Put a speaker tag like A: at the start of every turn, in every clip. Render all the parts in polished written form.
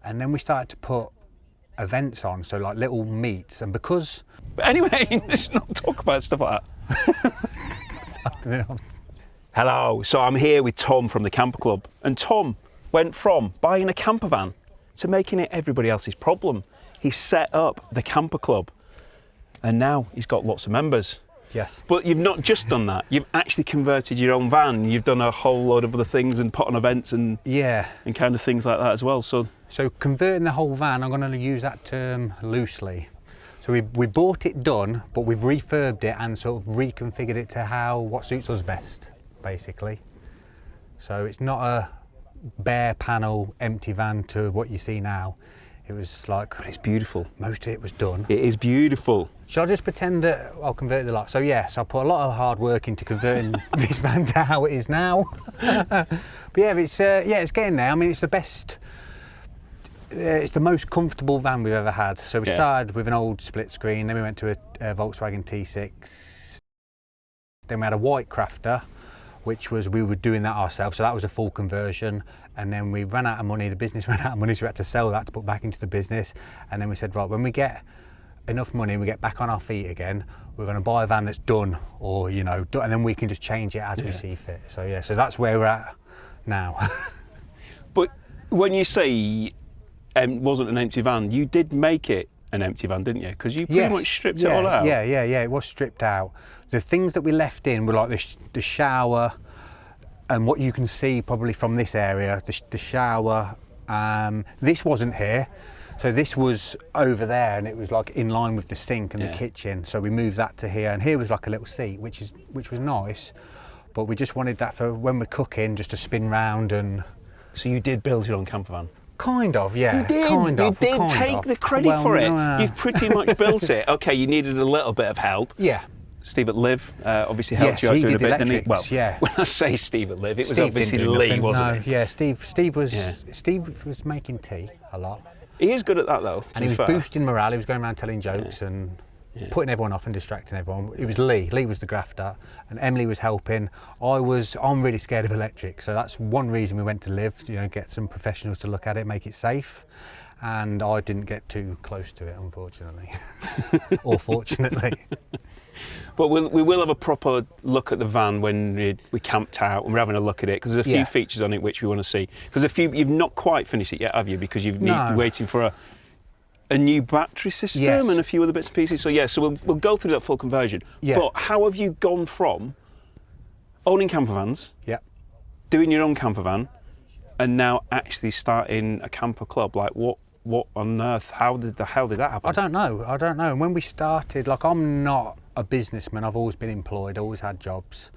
A: And then we started to put events on, so like little meets, and because...
B: But anyway, let's not talk about stuff like that. Hello, so I'm here with Tom from the Camper Club, and Tom went from buying a camper van to making it everybody else's problem. He set up the Camper Club, and now he's got lots of members.
A: Yes.
B: But you've not just done that, you've actually converted your own van, you've done a whole load of other things and put on events and and kind of things like that as well. So
A: converting the whole van, I'm going to use that term loosely. So we bought it done, but we've refurbed it and sort of reconfigured it to what suits us best, basically. So it's not a bare panel empty van to what you see now. It was like...
B: But it's beautiful.
A: Most of it was done.
B: It is beautiful.
A: Shall I just pretend that I'll convert the lot? So yes, I put a lot of hard work into converting this van to how it is now. But yeah, it's getting there. I mean, it's the best... it's the most comfortable van we've ever had. So we started with an old split screen, then we went to a Volkswagen T6. Then we had a white Crafter, which was, we were doing that ourselves, so that was a full conversion. And then we ran out of money, the business ran out of money, so we had to sell that to put back into the business. And then we said, right, when we get enough money and we get back on our feet again, we're going to buy a van that's done, or, you know, and then we can just change it as we see fit. So yeah, so that's where we're at now.
B: But when you say it wasn't an empty van, you did make it an empty van, didn't you? Because you pretty much stripped it all out.
A: Yeah, it was stripped out. The things that we left in were like the shower, and what you can see probably from this area, the shower. This wasn't here, so this was over there, and it was like in line with the sink and the kitchen. So we moved that to here, and here was like a little seat, which was nice. But we just wanted that for when we're cooking, just to spin round. And
B: so you did build your own camper van.
A: Kind of, yeah.
B: You did.
A: You
B: did take the credit for it. You've pretty much built it. Okay, you needed a little bit of help.
A: Yeah.
B: Steve at Liv obviously helped you out doing a bit, didn't he? Well, when I say Steve at Liv, it was obviously Lee, wasn't it?
A: Yeah, Steve was making tea a lot.
B: He is good at that though.
A: And he was boosting morale. He was going around telling jokes and putting everyone off and distracting everyone. It was Lee. Lee was the grafter, and Emily was helping. I'm really scared of electric, so that's one reason we went to Liv. You know, get some professionals to look at it, make it safe. And I didn't get too close to it, unfortunately, or fortunately.
B: But we will have a proper look at the van when we camped out and we're having a look at it, because there's a few features on it which we want to see. Because you've not quite finished it yet, have you? Because you're waiting for a new battery system and a few other bits and pieces. So yeah, so we'll go through that full conversion. Yeah. But how have you gone from owning camper vans, doing your own camper van, and now actually starting a camper club? Like what on earth? How did that happen?
A: I don't know. And when we started, like, I'm not a businessman. I've always been employed, always had jobs,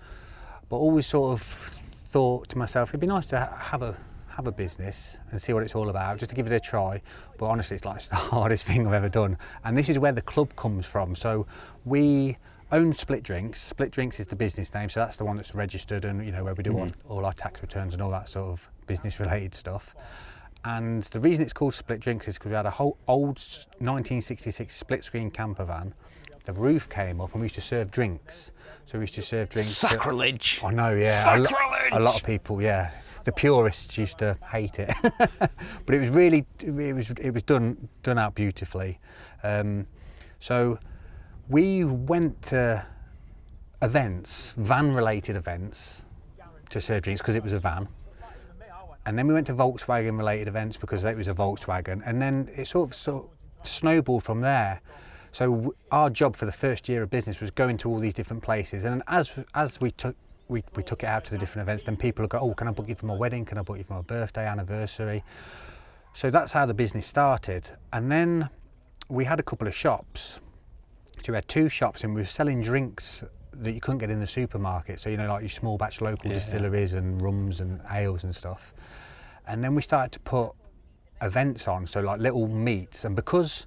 A: but always sort of thought to myself, it'd be nice to have a business and see what it's all about, just to give it a try. But honestly, it's the hardest thing I've ever done. And this is where the club comes from. So we own Split Drinks. Split Drinks is the business name, so that's the one that's registered, and you know, where we do all our tax returns and all that sort of business related stuff. And the reason it's called Split Drinks is because we had a whole old 1966 split screen camper van. The roof came up and we used to serve drinks. So we used to serve drinks.
B: Sacrilege!
A: I know, yeah.
B: Sacrilege!
A: A lot of people, yeah. The purists used to hate it. But it was really, it was done out beautifully. So we went to events, van-related events, to serve drinks because it was a van. And then we went to Volkswagen related events because it was a Volkswagen, and then it sort of snowballed from there. So our job for the first year of business was going to all these different places, and as we took it out to the different events, then people would go, oh, can I book you for my wedding? Can I book you for my birthday, anniversary? So that's how the business started. And then we had a couple of shops. So we had 2 shops, and we were selling drinks that you couldn't get in the supermarket. So, you know, like your small batch local distilleries and rums and ales and stuff. And then we started to put events on, so like little meets. And because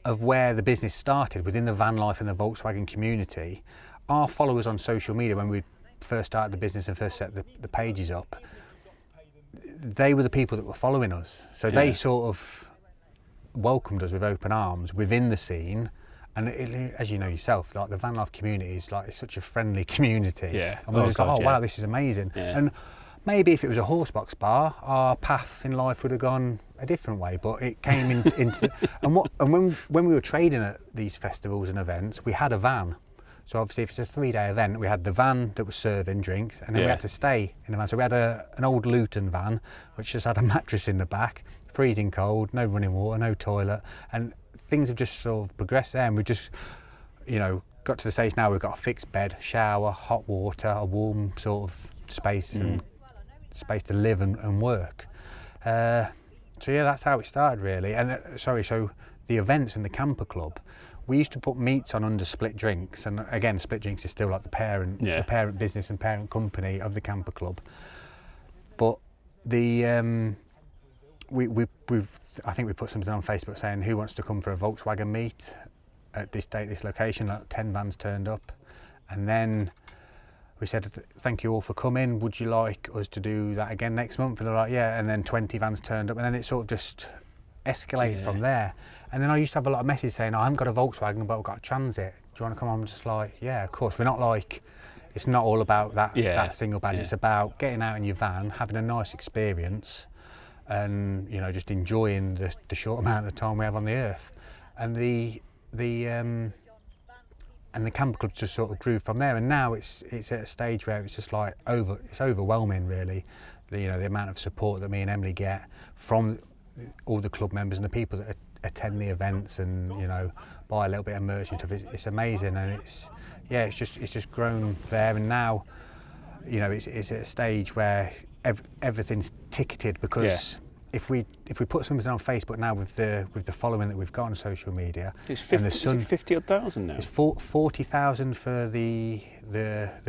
A: of where the business started, within the van life and the Volkswagen community, our followers on social media, when we first started the business and first set the pages up, they were the people that were following us. So they sort of welcomed us with open arms within the scene. And as you know yourself, like the van life community is like, it's such a friendly community.
B: Yeah.
A: And we're just like, oh wow, this is amazing. Yeah. And maybe if it was a horsebox bar, our path in life would have gone a different way. But it came into when we were trading at these festivals and events, we had a van. So obviously, if it's a 3-day event, we had the van that was serving drinks, and then we had to stay in the van. So we had an old Luton van, which just had a mattress in the back, freezing cold, no running water, no toilet, and things have just sort of progressed there. And we just, got to the stage now. We've got a fixed bed, shower, hot water, a warm sort of space and space to live and work. So yeah, that's how it started really. And so the events in the camper club, we used to put meets on under Split Drinks, and again, Split Drinks is still like the parent business and parent company of the camper club. But the I think we put something on Facebook saying who wants to come for a Volkswagen meet at this date, this location. Like 10 vans turned up, and then we said thank you all for coming. Would you like us to do that again next month? And they're like, yeah. And then 20 vans turned up, and then it sort of just escalated from there. And then I used to have a lot of messages saying, I haven't got a Volkswagen, but I've got a Transit. Do you want to come on? I'm just like, yeah, of course. We're not like, it's not all about that single badge. It's about getting out in your van, having a nice experience, and just enjoying the short amount of time we have on the earth. And the camper club just sort of grew from there, and now it's at a stage where it's just like it's overwhelming really, the amount of support that me and Emily get from all the club members and the people that attend the events and buy a little bit of merch and stuff. It's amazing, and it's just grown there, and now it's at a stage where everything's ticketed, because if we put something on Facebook now with the following that we've got on social media,
B: it's 50,000 now.
A: It's 40,000 for the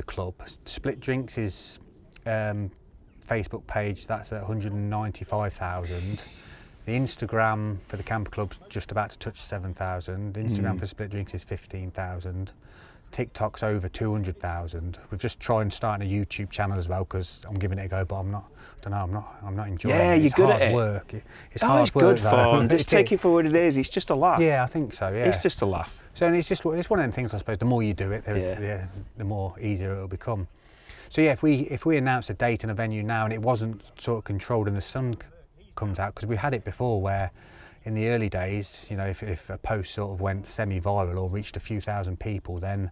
A: club. Split Drinks is Facebook page, that's at 195,000. The Instagram for the camper club's just about to touch 7,000. The Instagram for Split Drinks is 15,000. TikTok's over 200,000. We've just tried starting a YouTube channel as well, because I'm giving it a go, but I'm not enjoying it.
B: Yeah, you're good at it.
A: Work. It's hard work.
B: It's good fun. Just take it for what it is. It's just a laugh.
A: Yeah, I think so. Yeah,
B: it's just a laugh.
A: So it's one of them things, I suppose. The more you do it, the more easier it'll become. So yeah, if we announce a date and a venue now, and it wasn't sort of controlled, and the sun comes out, because we had it before where in the early days, if a post sort of went semi-viral or reached a few thousand people, then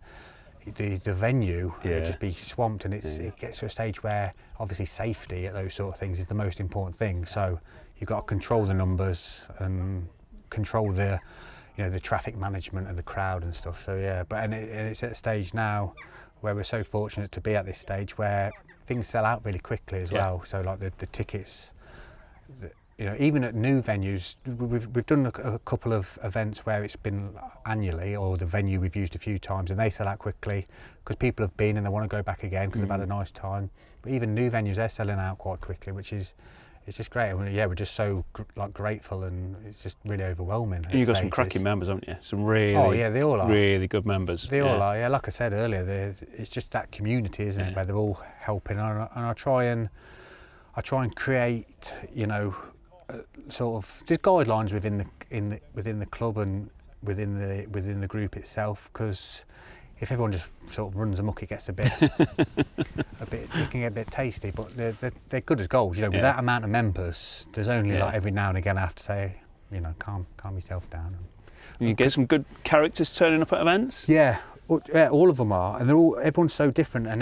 A: the venue would just be swamped, and it gets to a stage where obviously safety at those sort of things is the most important thing. So you've got to control the numbers and control the traffic management and the crowd and stuff. So yeah, and it's at a stage now where we're so fortunate to be at this stage where things sell out really quickly as well. So like the tickets, even at new venues, we've done a couple of events where it's been annually, or the venue we've used a few times, and they sell out quickly because people have been and they want to go back again because they've had a nice time. But even new venues, they're selling out quite quickly, which is it's just great. And we're just so grateful, and it's just really overwhelming.
B: And you've got some cracking members, haven't you? Some really,
A: they all are
B: really good members.
A: They all are. Yeah, like I said earlier, it's just that community, isn't it, where they're all helping. And I try and create, sort of there's guidelines within the club and within the group itself, because if everyone just sort of runs amok, it gets it can get a bit tasty. But they're good as gold. With that amount of members, there's only like every now and again I have to say, calm yourself down.
B: And you get some good characters turning up at events.
A: Yeah, all of them are, and everyone's so different, and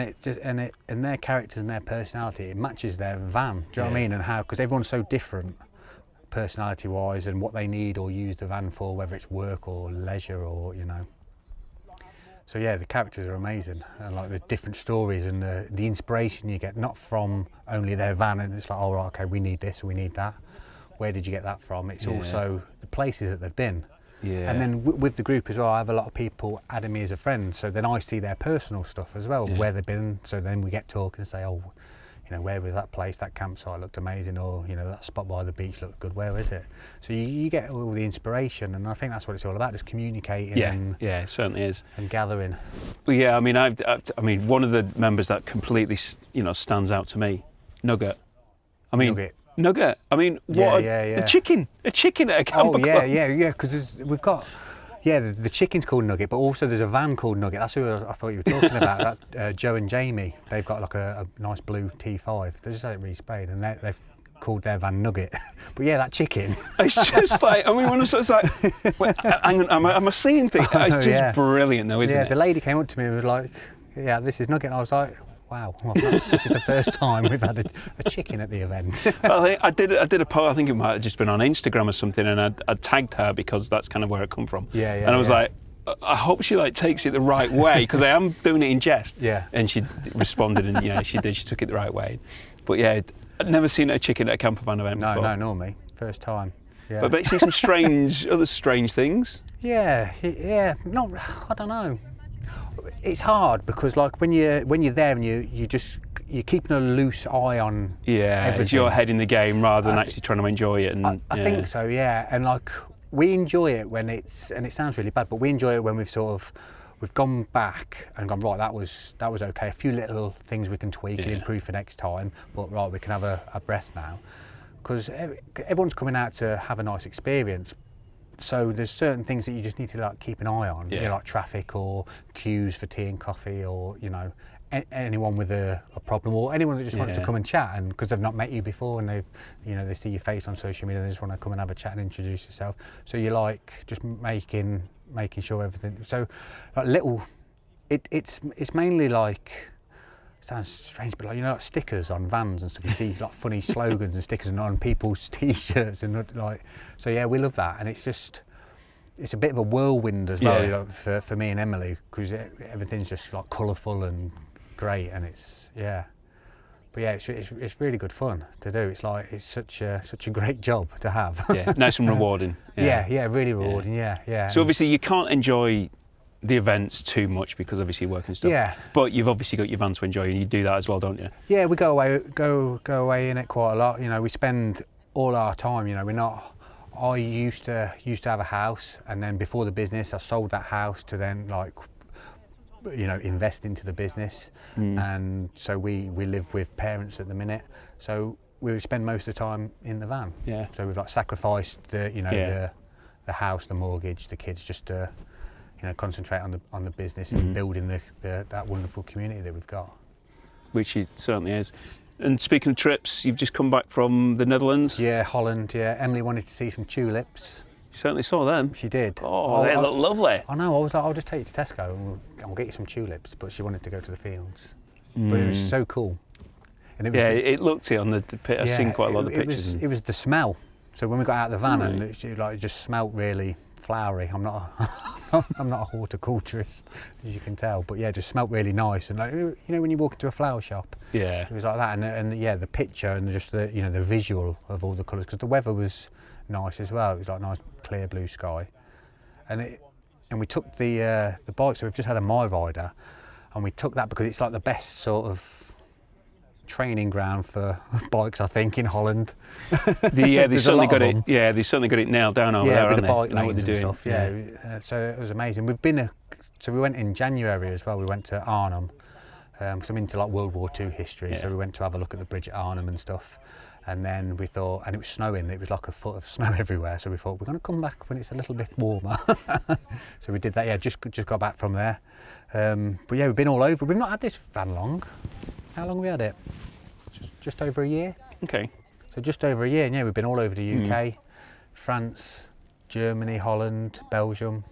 A: their characters and their personality, it matches their van. Do you know what I mean? And how, because everyone's so different, personality wise, and what they need or use the van for, whether it's work or leisure or So yeah, the characters are amazing, and like the different stories and the inspiration you get, not from only their van, and it's like, oh right, okay, we need this, we need that. Where did you get that from? It's also the places that they've been. Yeah. And then with the group as well, I have a lot of people adding me as a friend, so then I see their personal stuff as well, where they've been. So then we get talking and say, oh, where was that place? That campsite looked amazing, or that spot by the beach looked good. Where is it? So you get all the inspiration, and I think that's what it's all about, just communicating.
B: Yeah, it certainly is.
A: And gathering.
B: But yeah, I mean, one of the members that completely, stands out to me, Nugget. Nugget. I mean, what a chicken at a camper club.
A: Yeah, because we've got Yeah, the chicken's called Nugget, but also there's a van called Nugget. That's who I thought you were talking about. That, Joe and Jamie, they've got like a nice blue T5. They just had it resprayed, and they've called their van Nugget. But yeah, that chicken.
B: It's just like, I mean, when it's like, wait, hang on, am I seeing things? It's just brilliant though, isn't it?
A: Yeah, the lady came up to me and was like, yeah, this is Nugget. And I was like, wow, this is the first time we've had a chicken at the event.
B: I did a post, I think it might have just been on Instagram or something, and I tagged her because that's kind of where it come from.
A: Yeah.
B: And I was like, I hope she like takes it the right way, because I am doing it in jest.
A: Yeah.
B: And she responded, and yeah, she did. She took it the right way. But yeah, I'd never seen a chicken at a campervan event before.
A: No, nor me. First time. Yeah.
B: But you see some other strange things.
A: Yeah. Not, I don't know. It's hard because like when you're there and you're keeping a loose eye on everything.
B: It's your head in the game rather than actually trying to enjoy it. And
A: I think so, yeah. And like we enjoy it when and it sounds really bad, but we enjoy it when we've gone back and gone, right, that was okay. A few little things we can tweak and improve for next time, but right, we can have a breath now, because everyone's coming out to have a nice experience. So there's certain things that you just need to like keep an eye on, like traffic or queues for tea and coffee, or anyone with a problem, or anyone that just wants to come and chat, and because they've not met you before and they see your face on social media and they just want to come and have a chat and introduce yourself. So you're like just making sure everything. So like little, it's mainly like, sounds strange, but like like stickers on vans and stuff. You see like funny slogans and stickers on people's t-shirts and like. So yeah, we love that, and it's a bit of a whirlwind as well, like, for me and Emily, because everything's just like colourful and great, and But yeah, it's really good fun to do. It's like it's such a great job to have.
B: Yeah, nice and rewarding.
A: Yeah, really rewarding. Yeah.
B: So obviously you can't enjoy the events too much because obviously you work and stuff. Yeah. But you've obviously got your van to enjoy, and you do that as well, don't you? Yeah,
A: we go away in it quite a lot. We spend all our time. We're not. I used to have a house, and then before the business, I sold that house to then like, invest into the business. And so we live with parents at the minute. So we would spend most of the time in the van. Yeah. So we've like sacrificed the house, the mortgage, the kids, just to concentrate on the business and building that wonderful community that we've got.
B: Which it certainly is. And speaking of trips, you've just come back from the Netherlands.
A: Yeah, Holland. Yeah, Emily wanted to see some tulips.
B: You certainly saw them.
A: She did.
B: Oh, they look lovely.
A: I know. I was like, I'll just take you to Tesco and I'll get you some tulips. But she wanted to go to the fields. But it was so cool. And it was
B: it looked it on the I've seen quite a lot of the pictures.
A: It was the smell. So when we got out of the van, and it just smelled really flowery. I'm not a horticulturist, as you can tell, but yeah, it just smelled really nice. And like, when you walk into a flower shop, it was like that. And the picture and just the the visual of all the colours, because the weather was nice as well. It was like nice clear blue sky, and we took the bike. So we've just had a MiRider, and we took that because it's like the best sort of training ground for bikes, I think, in Holland.
B: They certainly got it. Yeah, they certainly got it nailed down over there,
A: with the bike
B: they know what they're doing.
A: Stuff. So it was amazing. So we went in January as well. We went to Arnhem, because I'm into like World War II history. So we went to have a look at the bridge at Arnhem and stuff. And then we thought, and it was snowing. It was like a foot of snow everywhere. So we thought we're going to come back when it's a little bit warmer. So we did that. Yeah, just got back from there. But yeah, we've been all over. We've not had this van long. How long have we had it? Just over a year.
B: Okay.
A: So just over a year, and yeah, we've been all over the UK, France, Germany, Holland, Belgium,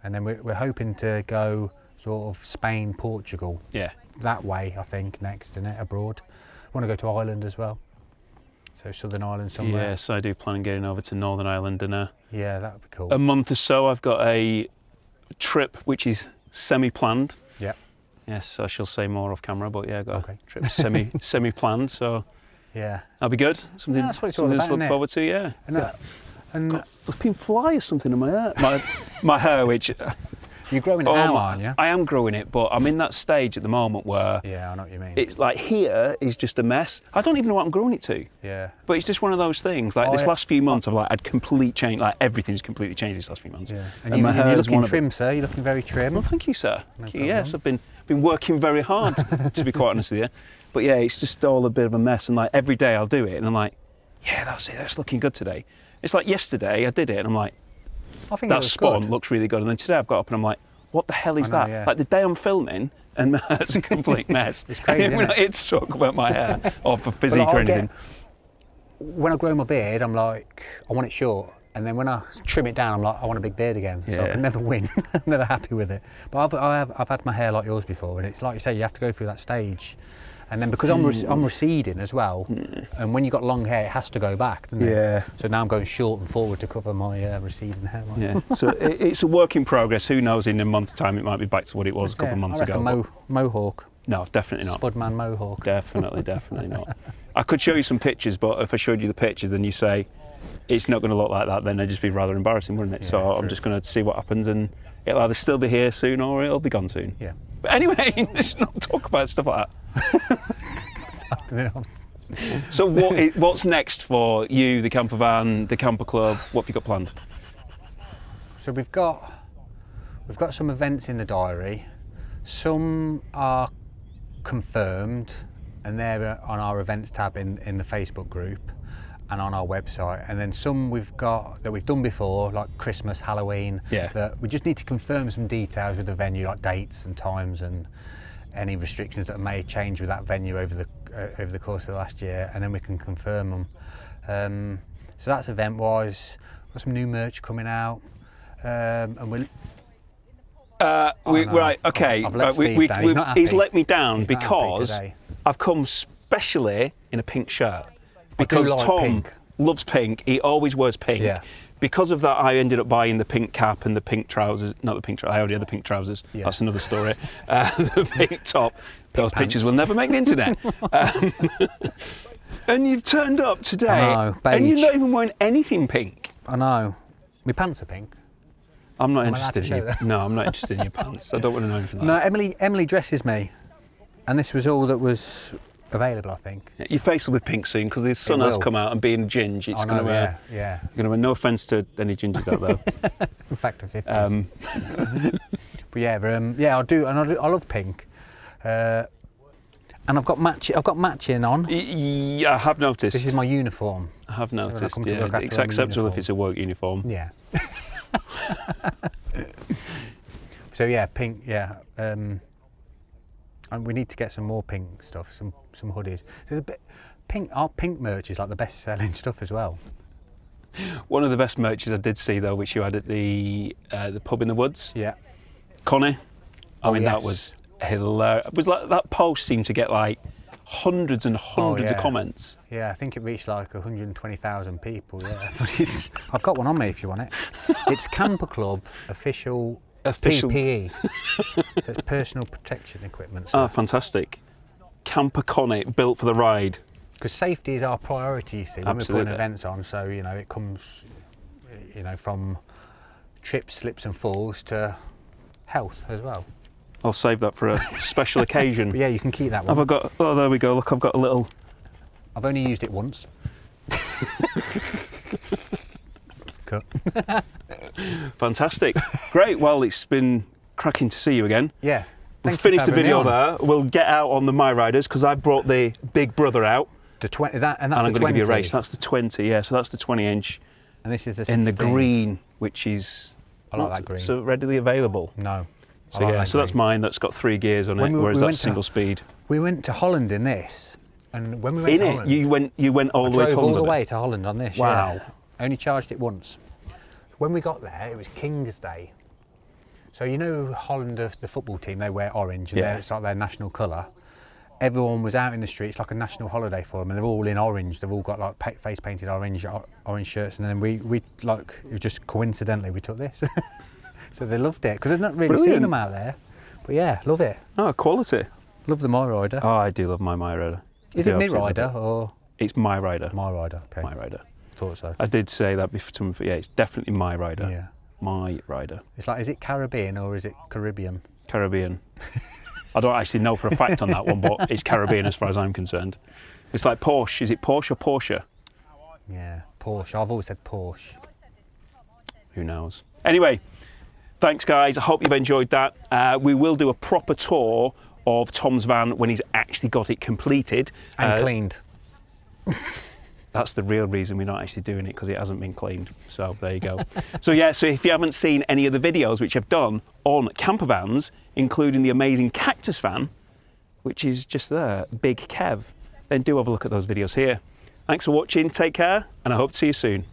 A: and then we're hoping to go sort of Spain, Portugal. Yeah. That way, I think, next, innit, abroad. I want to go to Ireland as well. So Southern Ireland somewhere.
B: Yes, I do plan on getting over to Northern Ireland in
A: yeah, that would be cool.
B: A month or so. I've got a trip which is semi-planned. Yeah. Yes, I shall say more off camera, but yeah, I've got a trip semi-planned, so yeah, that'll be good. Something to look forward to, yeah. And there's been flies something in my hair. My hair, which
A: you're growing it now, aren't you?
B: I am growing it, but I'm in that stage at the moment where
A: I know what you mean.
B: It's like here is just a mess. I don't even know what I'm growing it to. Yeah. But it's just one of those things. Like this last few months, I've had complete change. Like everything's completely changed these last few months. Yeah.
A: And you're looking trim, sir. You're looking very trim.
B: Well, thank you, sir. Thank you. Yes, I've been working very hard, to be quite honest with you. But yeah, it's just all a bit of a mess. And like every day I'll do it, and I'm like, yeah, that's it. That's looking good today. It's like yesterday I did it, and I'm like,
A: I think
B: that spawn looks really good. And then today I've got up and I'm like, what the hell is that?
A: Yeah.
B: Like the day I'm filming, and my hair's a complete mess.
A: It's crazy,
B: and we're not here to talk about my hair or for physique or anything.
A: When I grow my beard, I'm like, I want it short. And then when I trim it down, I'm like, I want a big beard again. So I can never win. I'm never happy with it. But I've had my hair like yours before, and it's like you say, you have to go through that stage. And then because I'm receding as well, and when you've got long hair, it has to go back, doesn't it? Yeah. So now I'm going short and forward to cover my receding hairline.
B: Yeah. So it's a work in progress. Who knows? In a month's time, it might be back to what it was a couple of months ago.
A: Mohawk.
B: No, definitely not.
A: Spudman Mohawk.
B: Definitely not. I could show you some pictures, but if I showed you the pictures, then you say it's not going to look like that. Then it'd just be rather embarrassing, wouldn't it? Yeah, so I'm just going to see what happens, and it'll either still be here soon or it'll be gone soon.
A: Yeah.
B: But anyway, let's not talk about stuff like that. So what's next for you, the Campervan, the Camper Club? What have you got planned?
A: So we've got some events in the diary. Some are confirmed, and they're on our events tab in the Facebook group and on our website. And then some we've got that we've done before, like Christmas, Halloween. Yeah. That we just need to confirm some details with the venue, like dates and times and any restrictions that may change with that venue over the course of the last year, and then we can confirm them. So that's event-wise. We've got some new merch coming out, and we'll.
B: Right, okay. He's let me down because I've come specially in a pink shirt because Tom loves pink. He always wears pink. Yeah. Because of that, I ended up buying the pink cap and the pink trousers. Not the pink trousers. I already had the pink trousers. Yeah. That's another story. The pink top. Those pictures will never make the internet. And you've turned up today, and you're not even wearing anything pink.
A: I know. My pants are pink.
B: I'm not interested in you. No, I'm not interested in your pants. I don't want to know anything like that.
A: No, Emily dresses me, and this was all that was available, I think.
B: Yeah, your face will be pink soon because the sun has come out, and being ginge, it's going to
A: yeah.
B: Going to no offence to any gingers out there.
A: In fact, of 50s. But yeah, I do, and I love pink. And I've got matching on.
B: Yeah, I have noticed.
A: This is my uniform.
B: I have noticed. Yeah, it's acceptable if it's a work uniform.
A: Yeah. So yeah, pink. Yeah. And we need to get some more pink stuff, some hoodies. There's a bit pink. Our pink merch is like the best selling stuff as well.
B: One of the best merches I did see though, which you had at the pub in the woods.
A: Yeah.
B: Connie. I mean, that was hilarious. It was like that post seemed to get like hundreds and hundreds of comments.
A: Yeah, I think it reached like 120,000 people. Yeah. I've got one on me if you want it. It's Camper Club official PPE. So it's personal protection equipment. So.
B: Oh, fantastic. Camper Connie, built for the ride.
A: Because safety is our priority, you see, when we're putting events on. So, it comes, from trips, slips and falls to health as well.
B: I'll save that for a special occasion.
A: But yeah, you can keep that one.
B: Have I got, oh, there we go. Look, I've got a little...
A: I've only used it once. Cut.
B: Fantastic. Great. Well, it's been cracking to see you again.
A: Yeah.
B: We'll finish the video there. We'll get out on the MiRiders because I brought the big brother out.
A: The 20, and I'm
B: going to give you a race. That's the 20, yeah. So that's the 20-inch.
A: And this is the 16.
B: In the green, which is
A: I like that green.
B: So readily available.
A: No.
B: So like so that's mine. That's got 3 gears on it, whereas that's single speed.
A: We went to Holland in this, and when we went to Holland,
B: you went all the way to Holland.
A: All the way to Holland on this.
B: Wow.
A: Yeah. Only charged it once. When we got there, it was King's Day. So Holland, the football team, they wear orange, and it's like their national colour. Everyone was out in the streets like a national holiday for them, and they're all in orange. They've all got like face painted orange shirts, and then we like just coincidentally we took this. So they loved it because I've not really seen them out there. But yeah, love it.
B: Oh, quality.
A: Love the MiRider.
B: Oh, I do love my MiRider.
A: Is it MiRider or?
B: It's MiRider.
A: MiRider. Okay.
B: MiRider.
A: Thought so.
B: I did say that before. Yeah, it's definitely MiRider.
A: Yeah.
B: MiRider.
A: It's like, is it Caribbean or is it Caribbean?
B: Caribbean. I don't actually know for a fact on that one, but it's Caribbean as far as I'm concerned. It's like Porsche. Is it Porsche or Porsche?
A: Yeah, Porsche. I've always said Porsche.
B: Who knows? Anyway, thanks guys. I hope you've enjoyed that. We will do a proper tour of Tom's van when he's actually got it completed.
A: And cleaned.
B: That's the real reason we're not actually doing it, because it hasn't been cleaned. So there you go. So yeah, so if you haven't seen any of the videos which I've done on camper vans, including the amazing cactus van, which is just there, Big Kev, then do have a look at those videos here. Thanks for watching, take care, and I hope to see you soon.